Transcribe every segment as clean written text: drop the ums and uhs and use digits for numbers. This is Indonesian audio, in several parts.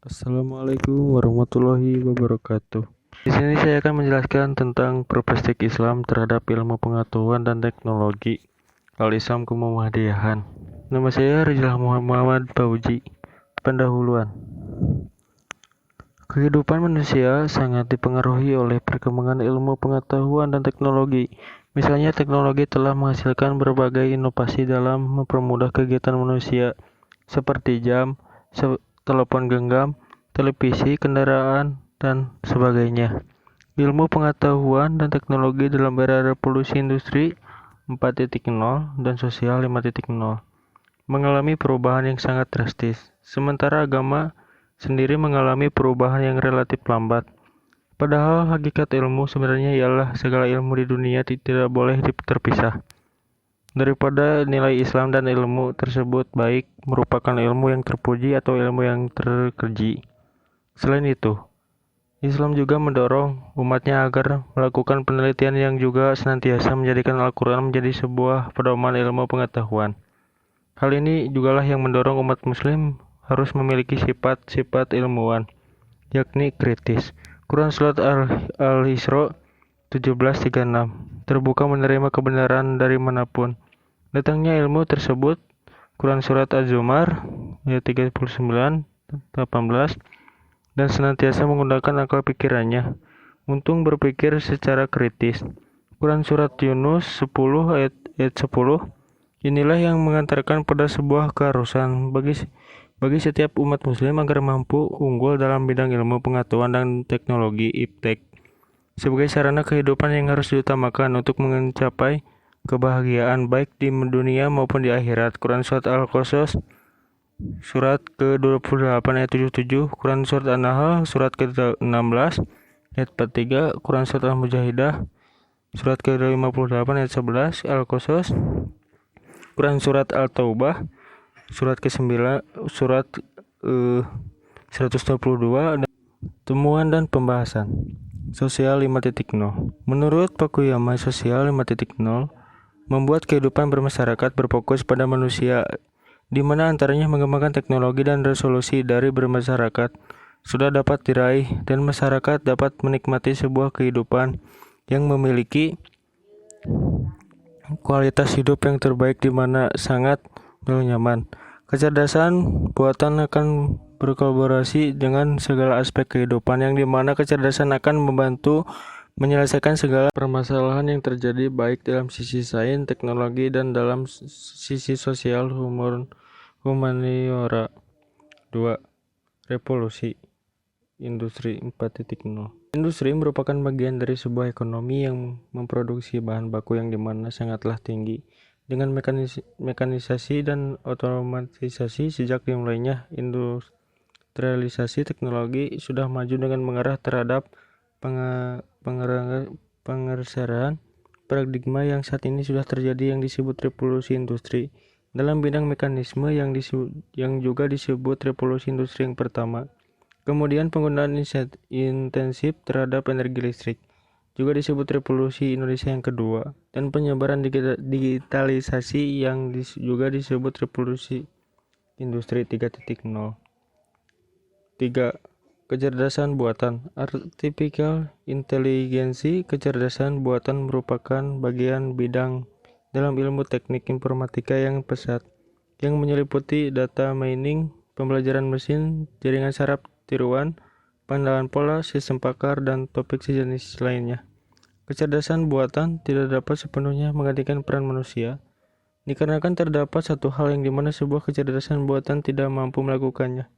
Assalamualaikum warahmatullahi wabarakatuh. Di sini saya akan menjelaskan tentang perspektif Islam terhadap ilmu pengetahuan dan teknologi. Al-Islam Muhammadiyah. Nama saya Rizal Muhammad Fauzi. Pendahuluan. Kehidupan manusia sangat dipengaruhi oleh perkembangan ilmu pengetahuan dan teknologi. Misalnya, teknologi telah menghasilkan berbagai inovasi dalam mempermudah kegiatan manusia, seperti jam, telepon genggam, televisi, kendaraan, dan sebagainya. Ilmu pengetahuan dan teknologi dalam era revolusi industri 4.0 dan sosial 5.0 mengalami perubahan yang sangat drastis, sementara agama sendiri mengalami perubahan yang relatif lambat. Padahal hakikat ilmu sebenarnya ialah segala ilmu di dunia tidak boleh terpisah. Daripada nilai Islam dan ilmu tersebut baik merupakan ilmu yang terpuji atau ilmu yang terkeji. Selain itu, Islam juga mendorong umatnya agar melakukan penelitian yang juga senantiasa menjadikan Al-Quran menjadi sebuah pedoman ilmu pengetahuan. Hal ini jugalah yang mendorong umat muslim harus memiliki sifat-sifat ilmuwan, yakni kritis. Quran Surat Al-Isra 17:36 terbuka menerima kebenaran dari manapun. Datangnya ilmu tersebut Quran Surat Az-Zumar ayat 39-18 dan senantiasa menggunakan akal pikirannya untuk berpikir secara kritis. Quran Surat Yunus 10 ayat 10 inilah yang mengantarkan pada sebuah keharusan bagi setiap umat muslim agar mampu unggul dalam bidang ilmu pengetahuan dan teknologi iptek sebagai sarana kehidupan yang harus diutamakan untuk mencapai kebahagiaan baik di dunia maupun di akhirat. Quran Surat Al-Qasas Surat ke-28 ayat 77, Quran Surat An-Nahl Surat ke-16 ayat 43, Quran Surat Al-Mujahidah Surat ke-58 ayat 11, Al-Qasas Quran Surat Al-Taubah Surat ke-9 Surat 122 dan temuan dan pembahasan. Sosial 5.0. Menurut Fukuyama, sosial 5.0 membuat kehidupan bermasyarakat berfokus pada manusia, di mana antaranya mengembangkan teknologi dan resolusi dari bermasyarakat sudah dapat diraih dan masyarakat dapat menikmati sebuah kehidupan yang memiliki kualitas hidup yang terbaik di mana sangat nyaman. Kecerdasan buatan akan berkolaborasi dengan segala aspek kehidupan yang dimana kecerdasan akan membantu menyelesaikan segala permasalahan yang terjadi baik dalam sisi sains, teknologi, dan dalam sisi sosial humaniora. 2. Revolusi Industri 4.0. Industri merupakan bagian dari sebuah ekonomi yang memproduksi bahan baku yang dimana sangatlah tinggi. Dengan mekanisasi dan otomatisasi sejak dimulainya industrialisasi, teknologi sudah maju dengan mengarah terhadap pengeseraan paradigma yang saat ini sudah terjadi yang disebut revolusi industri. Dalam bidang mekanisme yang juga disebut revolusi industri yang pertama. Kemudian penggunaan intensif terhadap energi listrik, juga disebut revolusi Indonesia yang kedua, dan penyebaran digitalisasi yang juga disebut revolusi industri 3.0. 3. Kecerdasan buatan. Artificial intelligence. Kecerdasan buatan merupakan bagian bidang dalam ilmu teknik informatika yang pesat, yang menyeliputi data mining, pembelajaran mesin, jaringan saraf tiruan, pandangan pola, sistem pakar, dan topik sejenis lainnya. Kecerdasan buatan tidak dapat sepenuhnya menggantikan peran manusia, dikarenakan terdapat satu hal yang dimana sebuah kecerdasan buatan tidak mampu melakukannya,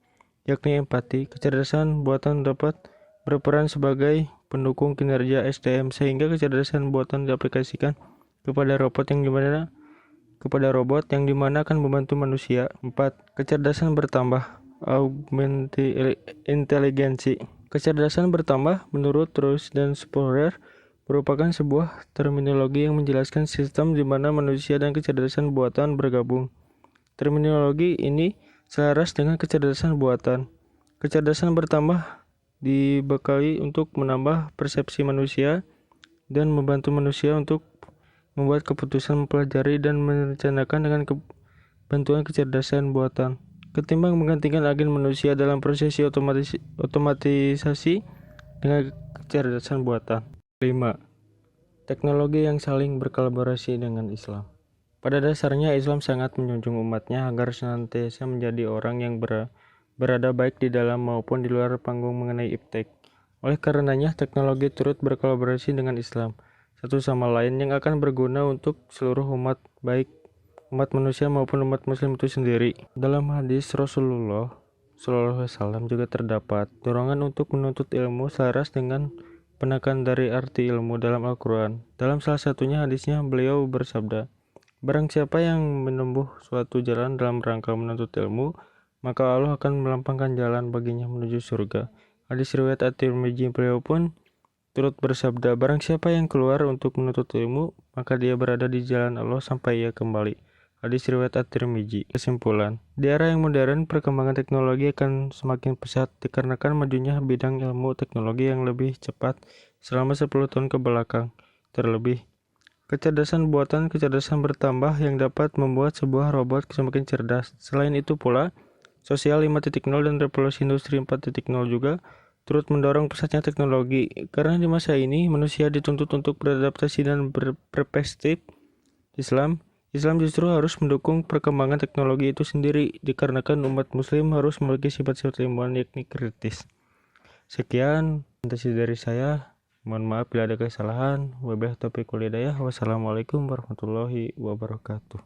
yakni empati. Kecerdasan buatan dapat berperan sebagai pendukung kinerja SDM, sehingga kecerdasan buatan diaplikasikan kepada robot yang dimana akan membantu manusia. 4. Kecerdasan bertambah. Augmented intelligence. Kecerdasan bertambah menurut Royce dan Sporer merupakan sebuah terminologi yang menjelaskan sistem di mana manusia dan kecerdasan buatan bergabung. Terminologi ini selaras dengan kecerdasan buatan. Kecerdasan bertambah dibekali untuk menambah persepsi manusia dan membantu manusia untuk membuat keputusan, mempelajari, dan merencanakan dengan bantuan kecerdasan buatan. ketimbang menggantikan agen manusia dalam prosesi otomatisasi dengan kecerdasan buatan. 5. Teknologi yang saling berkolaborasi dengan Islam. Pada dasarnya Islam sangat menjunjung umatnya agar senantiasa menjadi orang yang berada baik di dalam maupun di luar panggung mengenai iptek. Oleh karenanya, teknologi turut berkolaborasi dengan Islam satu sama lain yang akan berguna untuk seluruh umat, baik umat manusia maupun umat muslim itu sendiri. Dalam hadis Rasulullah SAW juga terdapat dorongan untuk menuntut ilmu selaras dengan penekan dari arti ilmu dalam Al-Quran. Dalam salah satunya hadisnya beliau bersabda, "Barang siapa yang menempuh suatu jalan dalam rangka menuntut ilmu, maka Allah akan melapangkan jalan baginya menuju surga." Hadis riwayat At-Tirmidzi, beliau pun turut bersabda, "Barang siapa yang keluar untuk menuntut ilmu, maka dia berada di jalan Allah sampai ia kembali." Hadis riwayat At-Tirmidzi. Kesimpulan, di era yang modern, perkembangan teknologi akan semakin pesat dikarenakan majunya bidang ilmu teknologi yang lebih cepat selama 10 tahun ke belakang. Terlebih, kecerdasan buatan kecerdasan bertambah yang dapat membuat sebuah robot semakin cerdas. Selain itu pula, sosial 5.0 dan revolusi industri 4.0 juga turut mendorong pesatnya teknologi. Karena di masa ini, manusia dituntut untuk beradaptasi dan berperspektif Islam justru harus mendukung perkembangan teknologi itu sendiri, dikarenakan umat muslim harus memiliki sifat-sifat ilmuwan yakni kritis. Sekian presentasi dari saya. Mohon maaf bila ada kesalahan. Wabillahi taufiq wal hidayah. Wassalamualaikum warahmatullahi wabarakatuh.